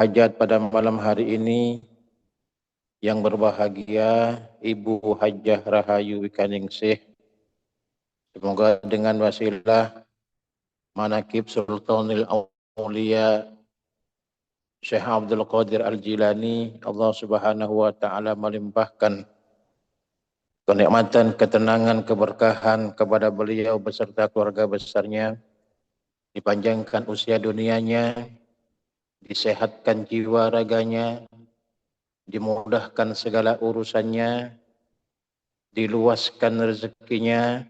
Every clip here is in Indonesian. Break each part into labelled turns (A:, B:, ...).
A: hajat pada malam hari ini yang berbahagia Ibu Hajjah Rahayu Wikaningsih. Semoga dengan wasilah manakib Sultanil Aulia Syekh Abdul Qadir Al-Jilani, Allah Subhanahu wa taala melimpahkan kenikmatan, ketenangan, keberkahan kepada beliau beserta keluarga besarnya, dipanjangkan usia dunianya, disehatkan jiwa raganya, dimudahkan segala urusannya, diluaskan rezekinya,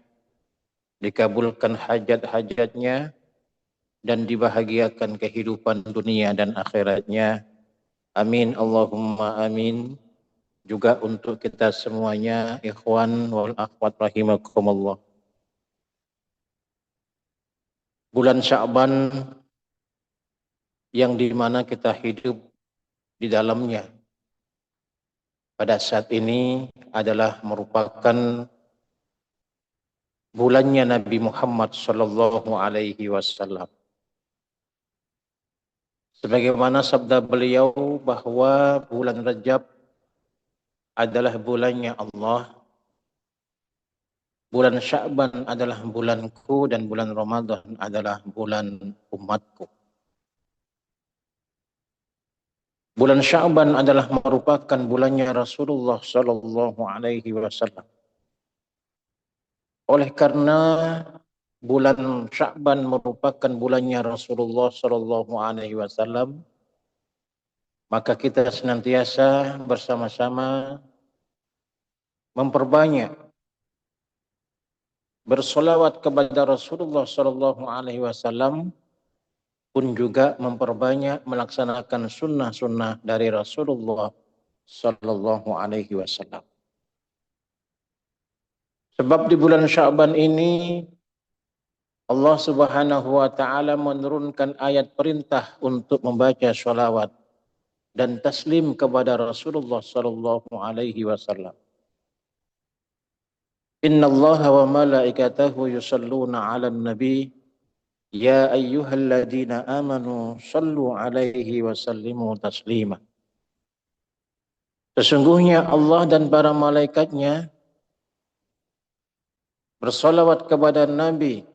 A: dikabulkan hajat-hajatnya, dan dibahagiakan kehidupan dunia dan akhiratnya. Amin Allahumma amin. Juga untuk kita semuanya, ikhwan wal akhwat rahimakumullah. Bulan Sya'ban yang dimana kita hidup di dalamnya pada saat ini adalah merupakan bulannya Nabi Muhammad sallallahu alaihi wasallam. Sebagaimana sabda beliau bahwa bulan Rajab adalah bulannya Allah, bulan Sya'ban adalah bulanku, dan bulan Ramadan adalah bulan umatku. Bulan Sya'ban adalah merupakan bulannya Rasulullah sallallahu alaihi wasallam. Oleh karena bulan Sya'ban merupakan bulannya Rasulullah sallallahu alaihi wasallam, maka kita senantiasa bersama-sama memperbanyak bersolawat kepada Rasulullah sallallahu alaihi wasallam, pun juga memperbanyak melaksanakan sunnah-sunnah dari Rasulullah sallallahu alaihi wasallam. Sebab di bulan Sya'ban ini Allah Subhanahu wa taala menurunkan ayat perintah untuk membaca sholawat dan taslim kepada Rasulullah sallallahu alaihi wasallam. Innallaha wa malaikatahu yusalluna 'alan nabi ya ayyuhalladzina amanu sallu 'alaihi wa sallimu taslima. Sesungguhnya Allah dan para malaikatnya bersolawat kepada Nabi.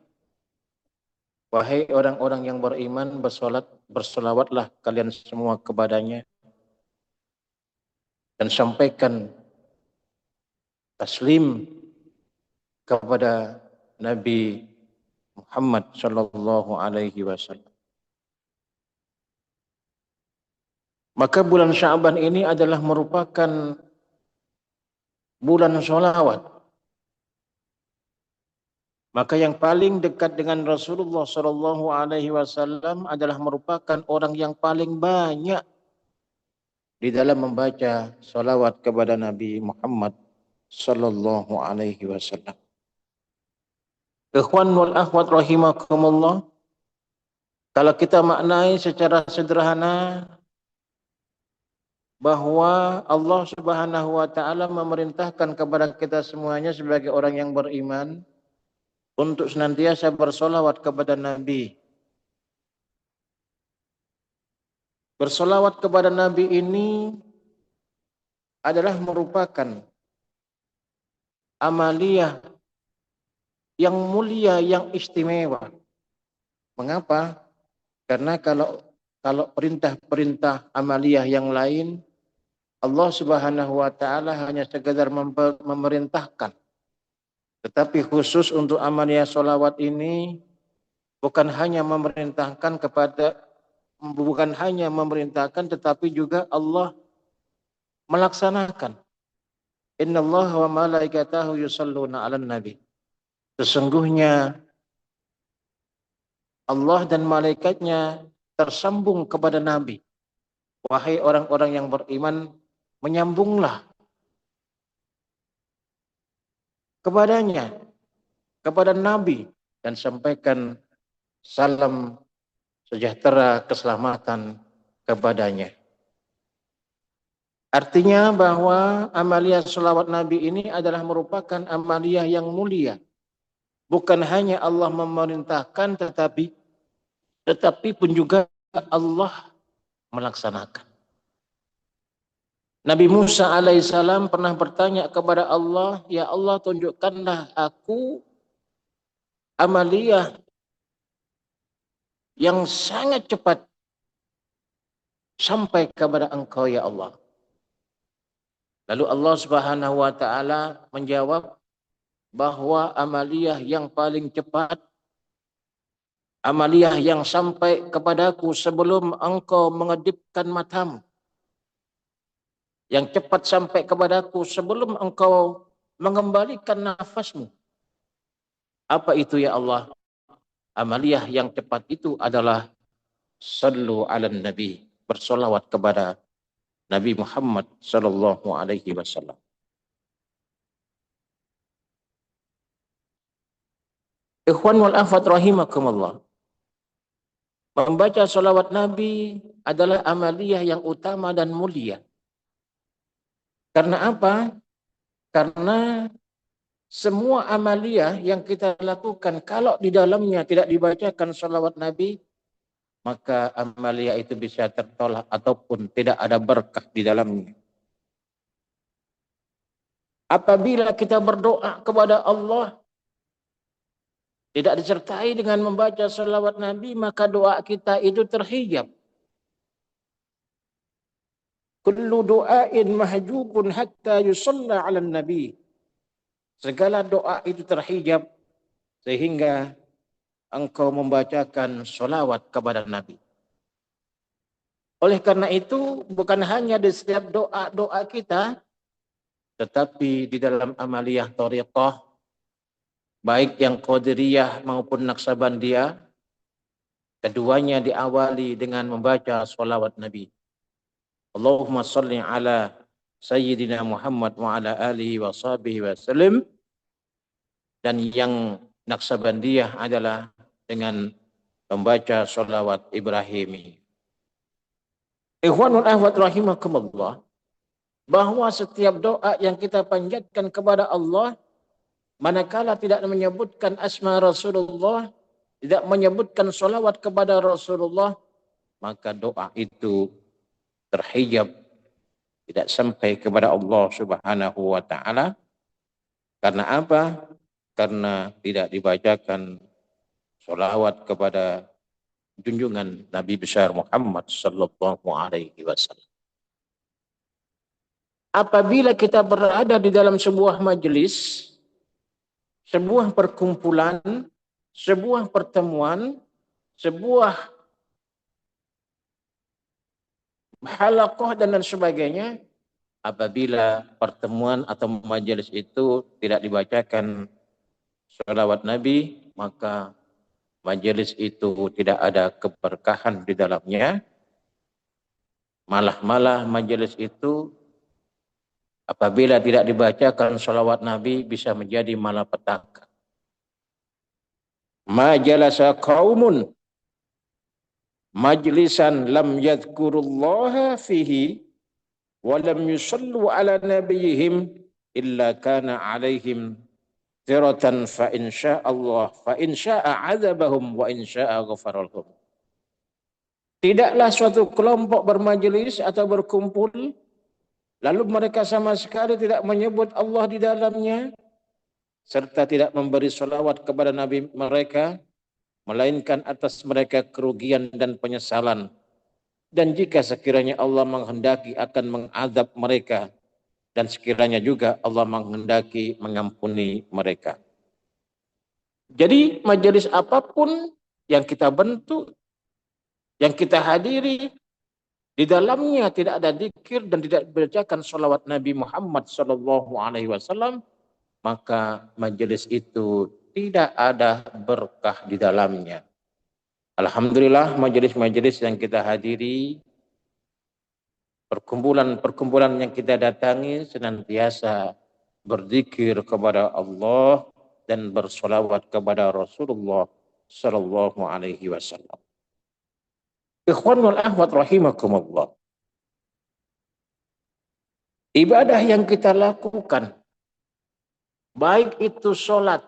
A: Wahai orang-orang yang beriman, bersolawatlah kalian semua kepadanya dan sampaikan taslim kepada Nabi Muhammad sallallahu alaihi wasallam. Maka bulan Sya'ban ini adalah merupakan bulan sholawat. Maka yang paling dekat dengan Rasulullah sallallahu alaihi wasallam adalah merupakan orang yang paling banyak di dalam membaca sholawat kepada Nabi Muhammad sallallahu alaihi wasallam. Ikhwan wal akhwat rahimakumullah, kalau kita maknai secara sederhana bahwa Allah Subhanahu wa taala memerintahkan kepada kita semuanya sebagai orang yang beriman untuk senantiasa bersolawat kepada Nabi. Bersolawat kepada Nabi ini adalah merupakan amaliyah yang mulia, yang istimewa. Mengapa? Karena kalau perintah-perintah amaliyah yang lain, Allah Subhanahu wa taala hanya sekedar memerintahkan. Tetapi khusus untuk amaliyah sholawat ini bukan hanya memerintahkan, tetapi juga Allah melaksanakan. Innallaha wa malaikatahu yusalluna 'alan nabi. Sesungguhnya Allah dan malaikatnya tersambung kepada Nabi. Wahai orang-orang yang beriman, menyambunglah kepadanya, kepada Nabi, dan sampaikan salam sejahtera, keselamatan kepadanya. Artinya bahwa amaliyah sholawat Nabi ini adalah merupakan amaliyah yang mulia. Bukan hanya Allah memerintahkan, tetapi pun juga Allah melaksanakan. Nabi Musa alaihissalam pernah bertanya kepada Allah, ya Allah tunjukkanlah aku amaliyah yang sangat cepat sampai kepada engkau ya Allah. Lalu Allah Subhanahu wa taala menjawab bahwa amaliyah yang paling cepat, amaliyah yang sampai kepadaku sebelum engkau mengedipkan matamu, yang cepat sampai kepadaku sebelum engkau mengembalikan nafasmu. Apa itu ya Allah? Amaliyah yang cepat itu adalah sallu ala nabi, bersolawat kepada Nabi Muhammad sallallahu alaihi wasallam. Ikhwan wal akhwat rahimakumullah. Membaca solawat Nabi adalah amaliyah yang utama dan mulia. Karena apa? Karena semua amaliyah yang kita lakukan, kalau di dalamnya tidak dibacakan solawat Nabi, maka amaliyah itu bisa tertolak ataupun tidak ada berkah di dalamnya. Apabila kita berdoa kepada Allah, tidak disertai dengan membaca salawat Nabi, maka doa kita itu terhijab. Kullu du'ain mahjubun hatta yusalla 'alan nabi. Segala doa itu terhijab sehingga engkau membacakan salawat kepada Nabi. Oleh karena itu, bukan hanya di setiap doa-doa kita, tetapi di dalam amaliyah thariqah, baik yang Qadiriyah maupun Naksabandiyah, keduanya diawali dengan membaca salawat Nabi. Allahumma salli ala Sayyidina Muhammad wa ala alihi wa sahbihi wa sallim. Dan yang Naksabandiyah adalah dengan membaca salawat Ibrahimi. Ikhwanul ahwat rahimakumullah, bahwa setiap doa yang kita panjatkan kepada Allah, manakala tidak menyebutkan asma Rasulullah, tidak menyebutkan salawat kepada Rasulullah, maka doa itu terhijab, tidak sampai kepada Allah Subhanahu wa taala. Karena apa? Karena tidak dibacakan salawat kepada junjungan Nabi besar Muhammad sallallahu alaihi wasallam. Apabila kita berada di dalam sebuah majelis, sebuah perkumpulan, sebuah pertemuan, sebuah halaqah dan lain sebagainya, apabila pertemuan atau majelis itu tidak dibacakan salawat Nabi, maka majelis itu tidak ada keberkahan di dalamnya. Malah majelis itu apabila tidak dibacakan salawat Nabi bisa menjadi malapetaka. Ma jalasa qaumun majlisan lam yadhkurullaha fihi wa lam yusallu ala nabiyihim illa kana alaihim ziratan fa insya Allah fa insya'a adzabahum wa insya'a ghafara lahum. Tidaklah suatu kelompok bermajelis atau berkumpul lalu mereka sama sekali tidak menyebut Allah di dalamnya serta tidak memberi salawat kepada Nabi mereka, melainkan atas mereka kerugian dan penyesalan. Dan jika sekiranya Allah menghendaki akan mengadab mereka, dan sekiranya juga Allah menghendaki mengampuni mereka. Jadi majelis apapun yang kita bentuk, yang kita hadiri, di dalamnya tidak ada zikir dan tidak dibacakan salawat Nabi Muhammad SAW, maka majelis itu tidak ada berkah di dalamnya. Alhamdulillah majelis-majelis yang kita hadiri, perkumpulan-perkumpulan yang kita datangi senantiasa berzikir kepada Allah dan bersolawat kepada Rasulullah sallallahu alaihi wasallam. Ikhwan wal akhwat rahimakumullah. Ibadah yang kita lakukan, baik itu sholat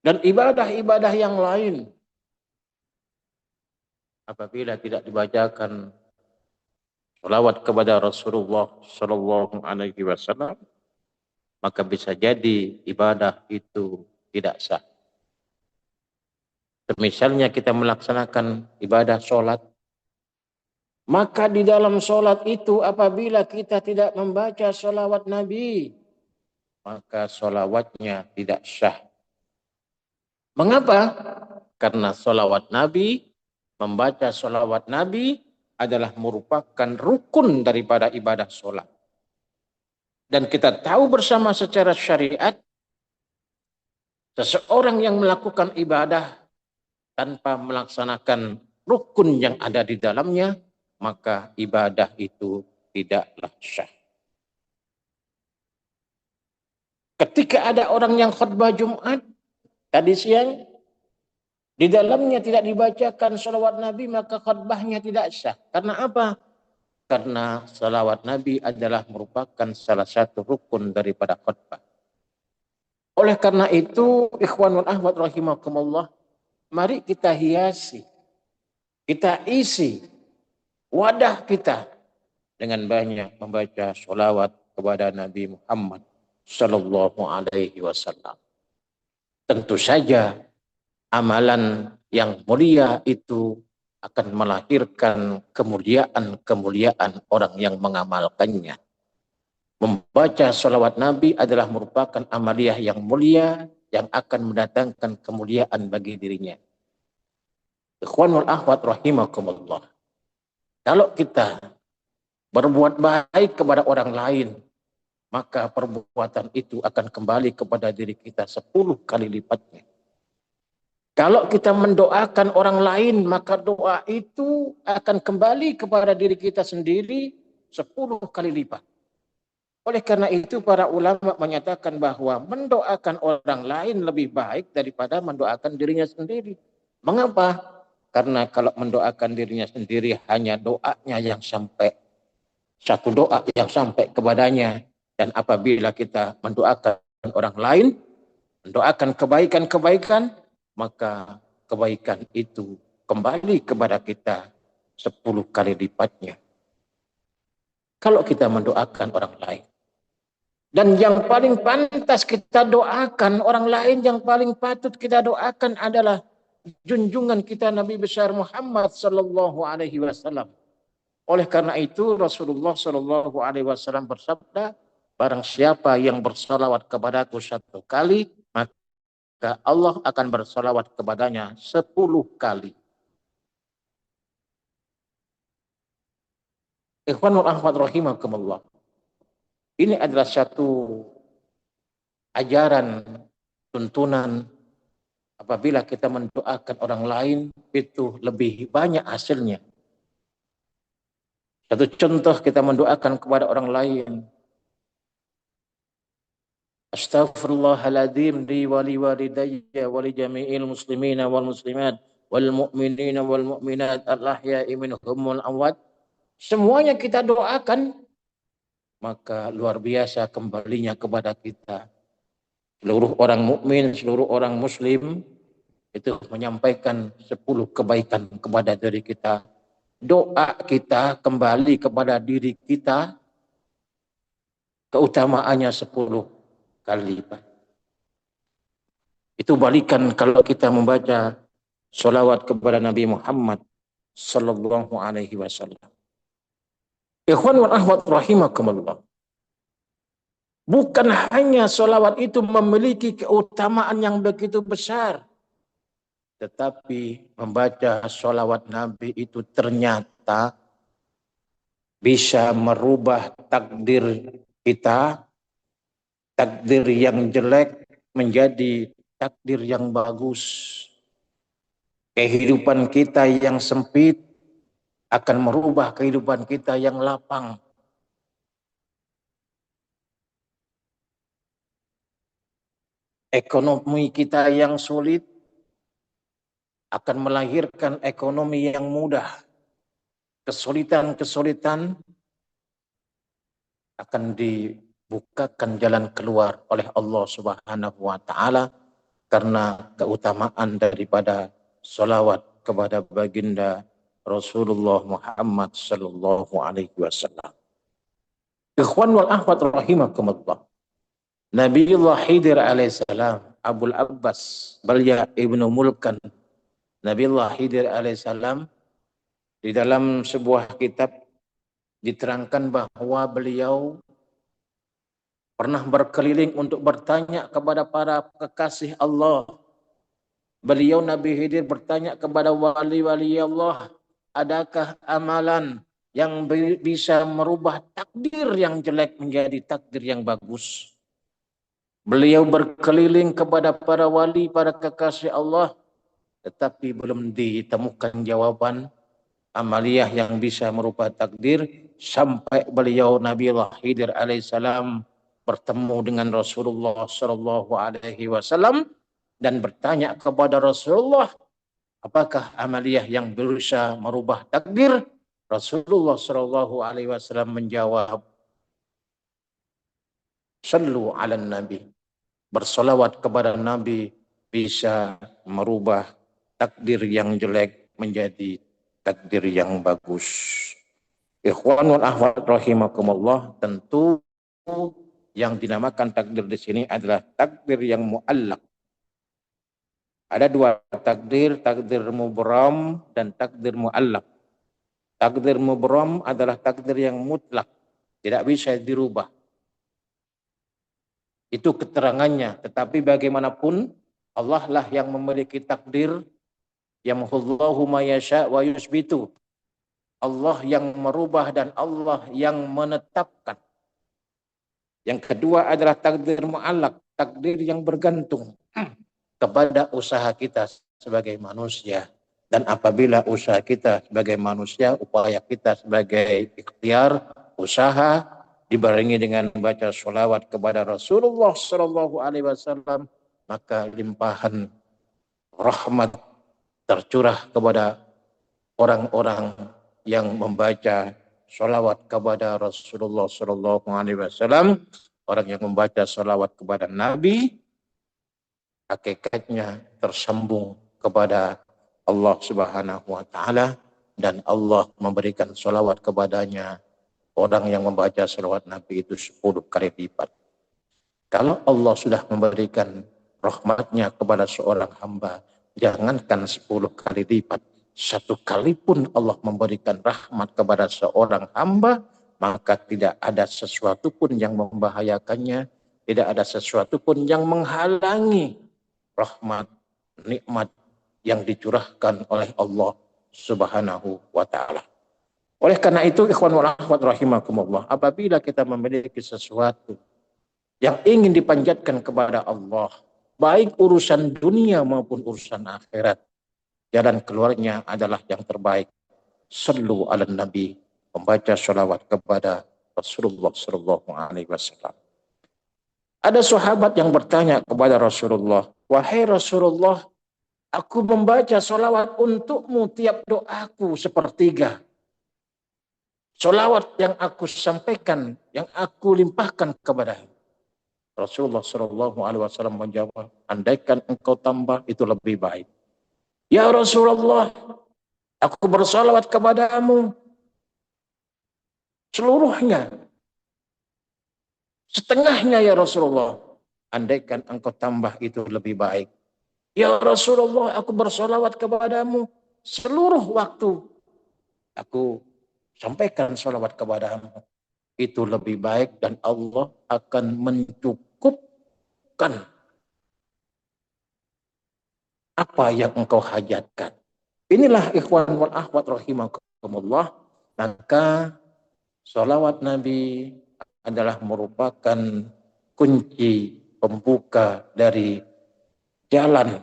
A: dan ibadah-ibadah yang lain, apabila tidak dibacakan salawat kepada Rasulullah Shallallahu Alaihi Wasallam, maka bisa jadi ibadah itu tidak sah. Misalnya kita melaksanakan ibadah sholat, maka di dalam sholat itu apabila kita tidak membaca sholawat Nabi, maka sholawatnya tidak sah. Mengapa? Karena sholawat Nabi, membaca sholawat Nabi adalah merupakan rukun daripada ibadah sholat. Dan kita tahu bersama secara syariat, seseorang yang melakukan ibadah tanpa melaksanakan rukun yang ada di dalamnya, maka ibadah itu tidaklah sah. Ketika ada orang yang khutbah Jumat tadi siang, di dalamnya tidak dibacakan salawat Nabi, maka khutbahnya tidak sah. Karena apa? Karena salawat Nabi adalah merupakan salah satu rukun daripada khutbah. Oleh karena itu, ikhwan wal akhwat rahimakumullah, mari kita hiasi, kita isi wadah kita dengan banyak membaca sholawat kepada Nabi Muhammad Sallallahu Alaihi Wasallam. Tentu saja amalan yang mulia itu akan melahirkan kemuliaan-kemuliaan orang yang mengamalkannya. Membaca sholawat Nabi adalah merupakan amaliyah yang mulia yang akan mendatangkan kemuliaan bagi dirinya. Ikhwanul akhwat rahimakumullah. Kalau kita berbuat baik kepada orang lain, maka perbuatan itu akan kembali kepada diri kita 10 kali lipatnya. Kalau kita mendoakan orang lain, maka doa itu akan kembali kepada diri kita sendiri 10 kali lipat. Oleh karena itu para ulama menyatakan bahwa mendoakan orang lain lebih baik daripada mendoakan dirinya sendiri. Mengapa? Karena kalau mendoakan dirinya sendiri hanya doanya yang sampai, satu doa yang sampai kepadanya. Dan apabila kita mendoakan orang lain, mendoakan kebaikan-kebaikan, maka kebaikan itu kembali kepada kita 10 kali lipatnya. Kalau kita mendoakan orang lain. Dan yang paling pantas kita doakan orang lain, yang paling patut kita doakan adalah junjungan kita Nabi besar Muhammad Sallallahu Alaihi Wasallam. Oleh karena itu Rasulullah Sallallahu Alaihi Wasallam bersabda, barang siapa yang bersalawat kepadaku 1 kali, maka Allah akan bersalawat kepadanya 10 kali. Ikhwanul akhwat rahimakumullah. Ini adalah satu ajaran, tuntunan, apabila kita mendoakan orang lain, itu lebih banyak hasilnya. Satu contoh, kita mendoakan kepada orang lain. Astaghfirullahaladzim li wali walidayya wali jami'il muslimina wal muslimat wal mu'minina wal mu'minat al-ahya'i minhum wal amwat. Semuanya kita doakan, maka luar biasa kembalinya kepada kita. Seluruh orang mukmin, seluruh orang muslim itu menyampaikan 10 kebaikan kepada diri kita. Doa kita kembali kepada diri kita, keutamaannya 10 kali lipat. Itu balikan kalau kita membaca sholawat kepada Nabi Muhammad Sallallahu Alaihi Wasallam. Ikhwan wal akhwat rahimakumullah. Bukan hanya sholawat itu memiliki keutamaan yang begitu besar, tetapi membaca sholawat Nabi itu ternyata bisa merubah takdir kita, takdir yang jelek menjadi takdir yang bagus. Kehidupan kita yang sempit akan merubah kehidupan kita yang lapang. Ekonomi kita yang sulit akan melahirkan ekonomi yang mudah. Kesulitan-kesulitan akan dibukakan jalan keluar oleh Allah Subhanahu wa Ta'ala karena keutamaan daripada sholawat kepada baginda Rasulullah Muhammad sallallahu alaihi wasallam. Ikhwan wal akhwat rahimakumullah. Nabiullah Khidir alaihissalam, Abul Abbas Balya Ibnu Mulkan. Nabiullah Khidir alaihissalam di dalam sebuah kitab diterangkan bahwa beliau pernah berkeliling untuk bertanya kepada para kekasih Allah. Beliau Nabi Khidir bertanya kepada wali-wali Allah, adakah amalan yang bisa merubah takdir yang jelek menjadi takdir yang bagus? Beliau berkeliling kepada para wali, para kekasih Allah, tetapi belum ditemukan jawaban amaliyah yang bisa merubah takdir sampai beliau Nabiullah Khidir alaihissalam bertemu dengan Rasulullah sallallahu alaihi wasallam dan bertanya kepada Rasulullah, apakah amaliyah yang bisa merubah takdir? Rasulullah sallallahu alaihi wasallam menjawab, sallu ala nabi. Bersolawat kepada Nabi bisa merubah takdir yang jelek menjadi takdir yang bagus. Ikhwan wal akhwat rahimakumullah, tentu yang dinamakan takdir di sini adalah takdir yang muallaq. Ada dua takdir, takdir mubram dan takdir muallaq. Takdir mubram adalah takdir yang mutlak, tidak bisa dirubah. Itu keterangannya, tetapi bagaimanapun Allah lah yang memiliki takdir, yamhullahu ma yasha wa yusbitu. Allah yang merubah dan Allah yang menetapkan. Yang kedua adalah takdir mu'allaq, takdir yang bergantung kepada usaha kita sebagai manusia. Dan apabila usaha kita sebagai manusia, upaya kita sebagai ikhtiar, usaha, dibarengi dengan membaca sholawat kepada Rasulullah sallallahu alaihi wasallam, maka limpahan rahmat tercurah kepada orang-orang yang membaca sholawat kepada Rasulullah sallallahu alaihi wasallam. Orang yang membaca sholawat kepada Nabi, hakikatnya tersambung kepada Allah Subhanahu wa taala, dan Allah memberikan sholawat kepadanya. Orang yang membaca sholawat Nabi itu 10 kali lipat. Kalau Allah sudah memberikan rahmatnya kepada seorang hamba, jangankan 10 kali lipat, 1 kali pun Allah memberikan rahmat kepada seorang hamba, maka tidak ada sesuatu pun yang membahayakannya, tidak ada sesuatu pun yang menghalangi rahmat, nikmat yang dicurahkan oleh Allah Subhanahu wa taala. Oleh karena itu, ikhwan wal akhwat rahimakumullah, apabila kita memiliki sesuatu yang ingin dipanjatkan kepada Allah, baik urusan dunia maupun urusan akhirat, jalan keluarnya adalah yang terbaik. Sallu ala nabi, membaca sholawat kepada Rasulullah sallallahu alaihi wasallam. Ada sahabat yang bertanya kepada Rasulullah, wahai Rasulullah, aku membaca sholawat untukmu tiap doaku sepertiga. Sholawat yang aku sampaikan, yang aku limpahkan kepadamu. Rasulullah sallallahu alaihi wasallam menjawab, andaikan engkau tambah itu lebih baik. Ya Rasulullah, aku bersolawat kepadamu seluruhnya, setengahnya ya Rasulullah. Andaikan engkau tambah itu lebih baik. Ya Rasulullah, aku bersolawat kepadamu seluruh waktu. Aku sampaikan sholawat kepadamu. Itu lebih baik dan Allah akan mencukupkan apa yang engkau hajatkan. Inilah ikhwan wal akhwat rahimakumullah. Maka sholawat Nabi adalah merupakan kunci pembuka dari jalan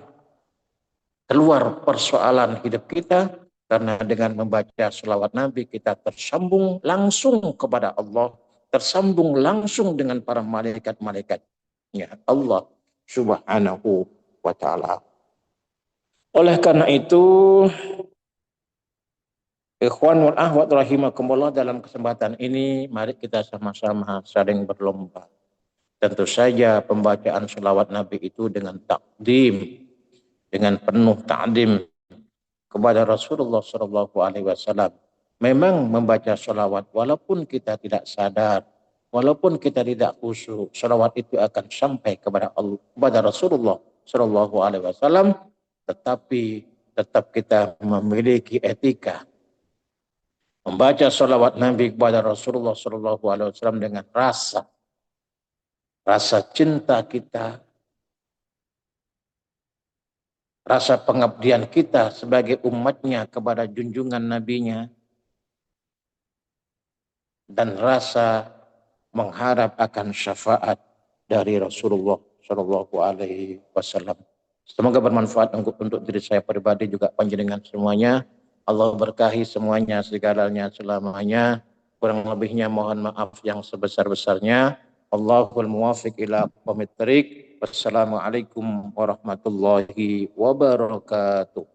A: keluar persoalan hidup kita. Karena dengan membaca sholawat Nabi kita tersambung langsung kepada Allah, tersambung langsung dengan para malaikat-malaikatnya Allah Subhanahu wa ta'ala. Oleh karena itu, ikhwan wal akhwat rahimakumullah, dalam kesempatan ini mari kita sama-sama saling berlomba. Tentu saja pembacaan sholawat Nabi itu dengan takdim, dengan penuh ta'dim kepada Rasulullah Shallallahu Alaihi Wasallam. Memang membaca sholawat walaupun kita tidak sadar, walaupun kita tidak khusyuk, sholawat itu akan sampai kepada Allah, kepada Rasulullah Shallallahu Alaihi Wasallam. Tetapi tetap kita memiliki etika membaca sholawat Nabi kepada Rasulullah Shallallahu Alaihi Wasallam dengan rasa cinta kita, rasa pengabdian kita sebagai umatnya kepada junjungan nabinya, dan rasa mengharap akan syafaat dari Rasulullah Shallallahu Alaihi Wasallam. Semoga bermanfaat untuk diri saya pribadi juga panjenengan semuanya. Allah berkahi semuanya, segalanya, selamanya. Kurang lebihnya mohon maaf yang sebesar-besarnya. Allahul muwafiq ila aqwamit thariq. Wassalamualaikum warahmatullahi wabarakatuh.